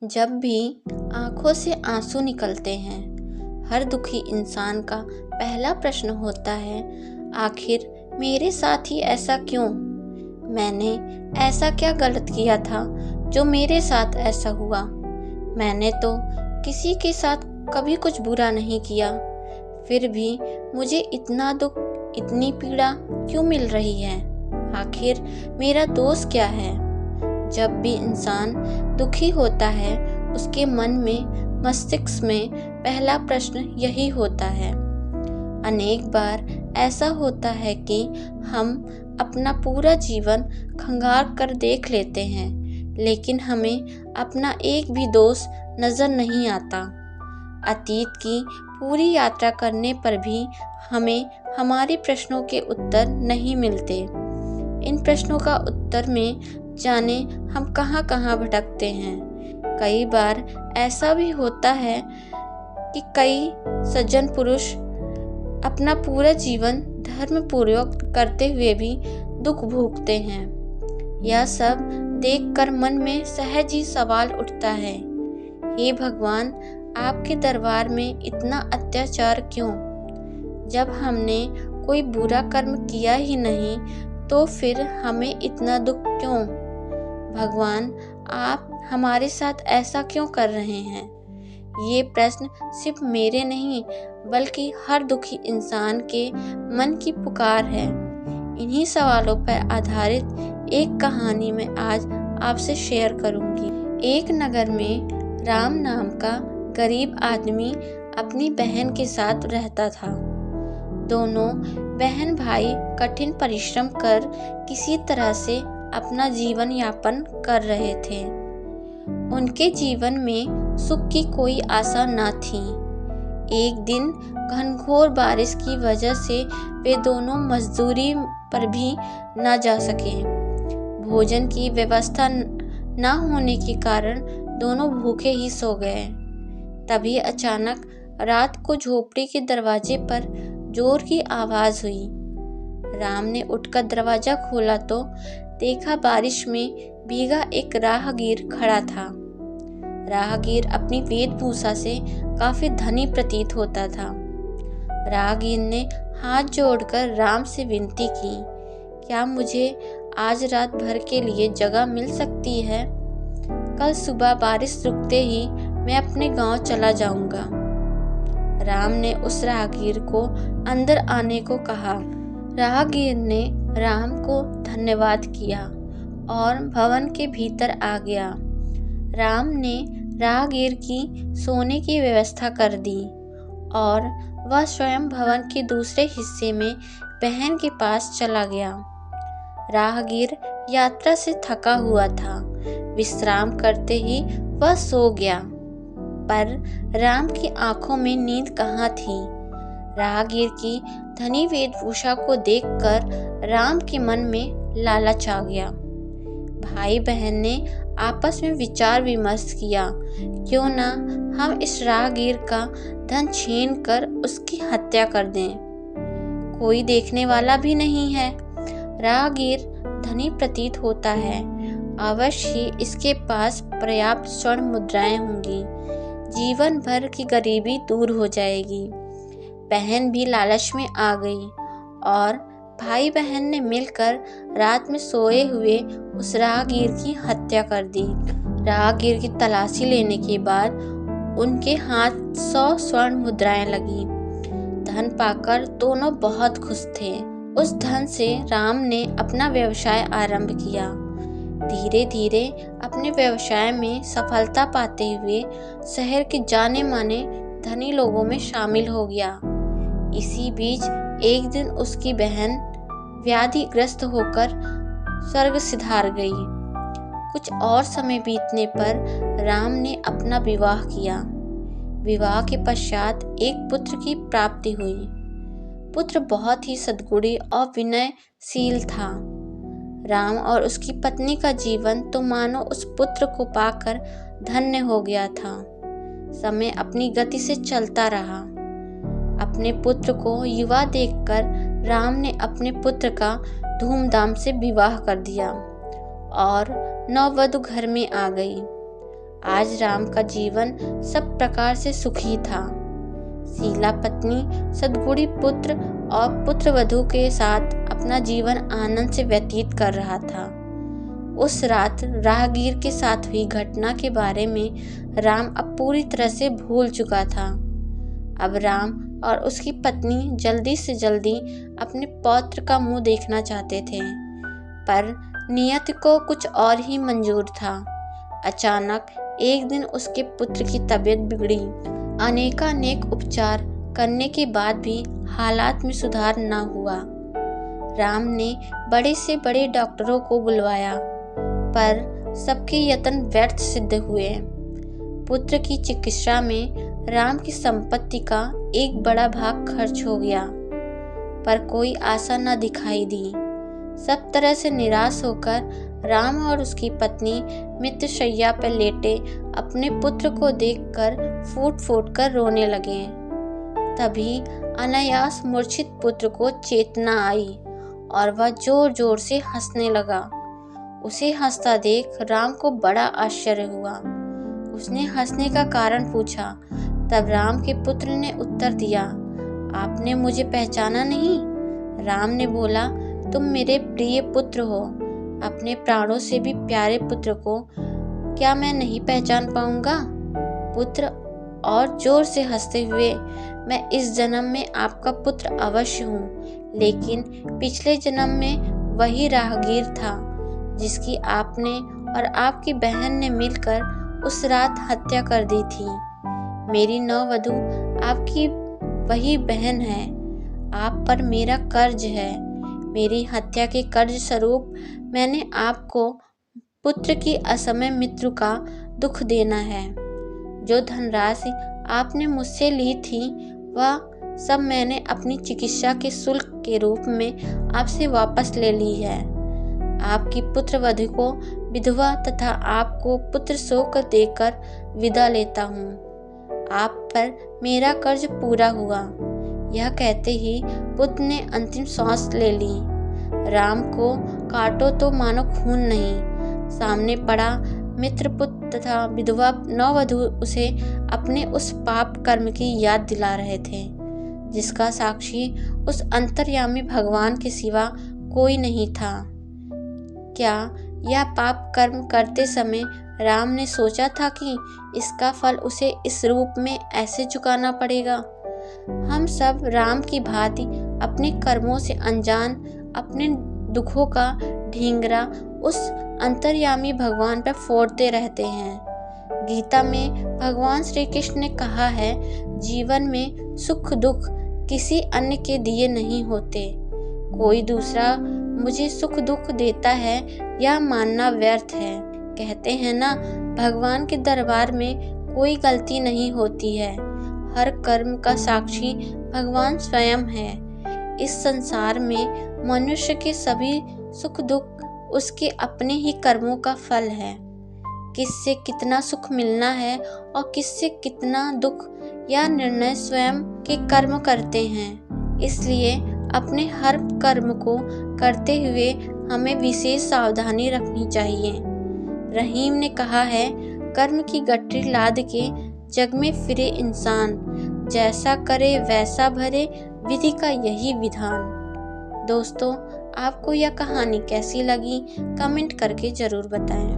जब भी आंखों से आंसू निकलते हैं, हर दुखी इंसान का पहला प्रश्न होता है, आखिर मेरे साथ ही ऐसा क्यों? मैंने ऐसा क्या गलत किया था जो मेरे साथ ऐसा हुआ? मैंने तो किसी के साथ कभी कुछ बुरा नहीं किया, फिर भी मुझे इतना दुख, इतनी पीड़ा क्यों मिल रही है? आखिर मेरा दोष क्या है? जब भी इंसान दुखी होता है, उसके मन में, मस्तिष्क में पहला प्रश्न यही होता है। अनेक बार ऐसा होता है कि हम अपना पूरा जीवन खंगाल कर देख लेते हैं, लेकिन हमें अपना एक भी दोष नजर नहीं आता। अतीत की पूरी यात्रा करने पर भी हमें हमारे प्रश्नों के उत्तर नहीं मिलते। इन प्रश्नों का उत्तर में जाने हम कहाँ कहाँ भटकते हैं। कई बार ऐसा भी होता है कि कई सज्जन पुरुष अपना पूरा जीवन धर्मपूर्वक करते हुए भी दुख भोगते हैं। यह सब देखकर मन में सहज ही सवाल उठता है, हे भगवान, आपके दरबार में इतना अत्याचार क्यों? जब हमने कोई बुरा कर्म किया ही नहीं तो फिर हमें इतना दुख क्यों? भगवान, आप हमारे साथ ऐसा क्यों कर रहे हैं? ये प्रश्न सिर्फ मेरे नहीं बल्कि हर दुखी इंसान के मन की पुकार है। इन्हीं सवालों पर आधारित एक कहानी मैं आज आपसे शेयर करूंगी। एक नगर में राम नाम का गरीब आदमी अपनी बहन के साथ रहता था। दोनों बहन भाई कठिन परिश्रम कर किसी तरह से अपना जीवन यापन कर रहे थे। उनके जीवन में सुख की कोई आशा न थी। एक दिन घनघोर बारिश की वजह से वे दोनों मजदूरी पर भी न जा सके। भोजन की व्यवस्था न होने के कारण दोनों भूखे ही सो गए। तभी अचानक रात को झोपड़ी के दरवाजे पर जोर की आवाज हुई। राम ने उठकर दरवाजा खोला तो देखा बारिश में भीगा एक राहगीर खड़ा था। राहगीर अपनी वेशभूषा से काफी धनी प्रतीत होता था। राहगीर ने हाथ जोड़कर राम से विनती की, क्या मुझे आज रात भर के लिए जगह मिल सकती है? कल सुबह बारिश रुकते ही मैं अपने गांव चला जाऊंगा। राम ने उस राहगीर को अंदर आने को कहा। राहगीर ने राम को धन्यवाद किया और भवन के भीतर आ गया। राम ने राहगीर की सोने की व्यवस्था कर दी और वह स्वयं भवन के दूसरे हिस्से में बहन के पास चला गया। राहगीर यात्रा से थका हुआ था। विश्राम करते ही वह सो गया, पर राम की आंखों में नींद कहाँ थी। राहगीर की धनी वेशभूषा को देखकर राम के मन में लालच आ गया। भाई बहन ने आपस में विचार विमर्श किया, क्यों ना हम इस राहगीर का धन छीन कर उसकी हत्या कर दें। कोई देखने वाला भी नहीं है। राहगीर धनी प्रतीत होता है, अवश्य ही इसके पास पर्याप्त स्वर्ण मुद्राएं होंगी। जीवन भर की गरीबी दूर हो जाएगी। बहन भी लालच में आ गई और भाई बहन ने मिलकर रात में सोए हुए उस राहगीर की हत्या कर दी। राहगीर की तलाशी लेने के बाद उनके हाथ 100 स्वर्ण मुद्राएं लगी। धन पाकर दोनों बहुत खुश थे। उस धन से राम ने अपना व्यवसाय आरंभ किया। धीरे धीरे अपने व्यवसाय में सफलता पाते हुए शहर के जाने माने धनी लोगों में शामिल हो गया। इसी बीच एक दिन उसकी बहन व्याधिग्रस्त होकर स्वर्ग सिधार गई। कुछ और समय बीतने पर राम ने अपना विवाह किया। विवाह के पश्चात एक पुत्र की प्राप्ति हुई। पुत्र बहुत ही सद्गुणी और विनयशील था। राम और उसकी पत्नी का जीवन तो मानो उस पुत्र को पाकर धन्य हो गया था। समय अपनी गति से चलता रहा। अपने पुत्र को युवा देखकर राम ने अपने पुत्र का धूमधाम से विवाह कर दिया और नववधू घर में आ गई। आज राम का जीवन सब प्रकार से सुखी था। शीला पत्नी सद्गुणी पुत्र और पुत्रवधू के साथ अपना जीवन आनंद से व्यतीत कर रहा था। उस रात राहगीर के साथ हुई घटना के बारे में राम अब पूरी तरह से भूल चुका था। अब राम और उसकी पत्नी जल्दी से जल्दी अपने पौत्र का मुंह देखना चाहते थे, पर नियति को कुछ और ही मंजूर था। अचानक एक दिन उसके पुत्र की तबीयत बिगड़ी। अनेकानेक उपचार करने के बाद भी हालात में सुधार न हुआ। राम ने बड़े से बड़े डॉक्टरों को बुलवाया, पर सबके यत्न व्यर्थ सिद्ध हुए। पुत्र की चिकित्सा में राम की संपत्ति का एक बड़ा भाग खर्च हो गया, पर कोई आशा न दिखाई दी। सब तरह से निराश होकर राम और उसकी पत्नी मित्र शैया पर लेटे अपने पुत्र को देखकर फूट फूट कर रोने लगे। तभी अनायास मूर्छित पुत्र को चेतना आई और वह जोर जोर से हंसने लगा। उसे हंसता देख राम को बड़ा आश्चर्य हुआ। उसने हंसने का कारण पूछा। तब राम के पुत्र ने उत्तर दिया, आपने मुझे पहचाना नहीं? राम ने बोला, तुम मेरे प्रिय पुत्र हो, अपने प्राणों से भी प्यारे पुत्र को क्या मैं नहीं पहचान पाऊंगा? पुत्र और जोर से हंसते हुए, मैं इस जन्म में आपका पुत्र अवश्य हूँ, लेकिन पिछले जन्म में वही राहगीर था जिसकी आपने और आपकी बहन ने मिलकर उस रात हत्या कर दी थी। मेरी नववधू आपकी वही बहन है। आप पर मेरा कर्ज है। मेरी हत्या के कर्ज स्वरूप मैंने आपको पुत्र की असमय मृत्यु का दुख देना है। जो धनराशि आपने मुझसे ली थी वह सब मैंने अपनी चिकित्सा के शुल्क के रूप में आपसे वापस ले ली है। आपकी पुत्रवधू को विधवा तथा आपको पुत्र शोक देकर विदा लेता हूँ। आप पर मेरा कर्ज पूरा हुआ। यह कहते ही पुत्र ने अंतिम सांस ले ली। राम को काटो तो मानो खून नहीं। सामने पड़ा मित्र पुत्र तथा विधवा नववधू उसे अपने उस पाप कर्म की याद दिला रहे थे, जिसका साक्षी उस अंतर्यामी भगवान के सिवा कोई नहीं था। क्या यह पाप कर्म करते समय राम ने सोचा था कि इसका फल उसे इस रूप में ऐसे चुकाना पड़ेगा? हम सब राम की भांति अपने कर्मों से अनजान अपने दुखों का ढींगरा उस अंतर्यामी भगवान पर फोड़ते रहते हैं। गीता में भगवान श्री कृष्ण ने कहा है, जीवन में सुख दुख किसी अन्य के दिए नहीं होते। कोई दूसरा मुझे सुख दुख देता है यह मानना व्यर्थ है। कहते हैं ना, भगवान के दरबार में कोई गलती नहीं होती है। हर कर्म का साक्षी भगवान स्वयं है। इस संसार में मनुष्य के सभी सुख दुख उसके अपने ही कर्मों का फल है। किससे कितना सुख मिलना है और किससे कितना दुख, यह निर्णय स्वयं के कर्म करते हैं। इसलिए अपने हर कर्म को करते हुए हमें विशेष सावधानी रखनी चाहिए। रहीम ने कहा है, कर्म की गठरी लाद के जग में फिरे इंसान, जैसा करे वैसा भरे, विधि का यही विधान। दोस्तों, आपको यह कहानी कैसी लगी कमेंट करके जरूर बताएं।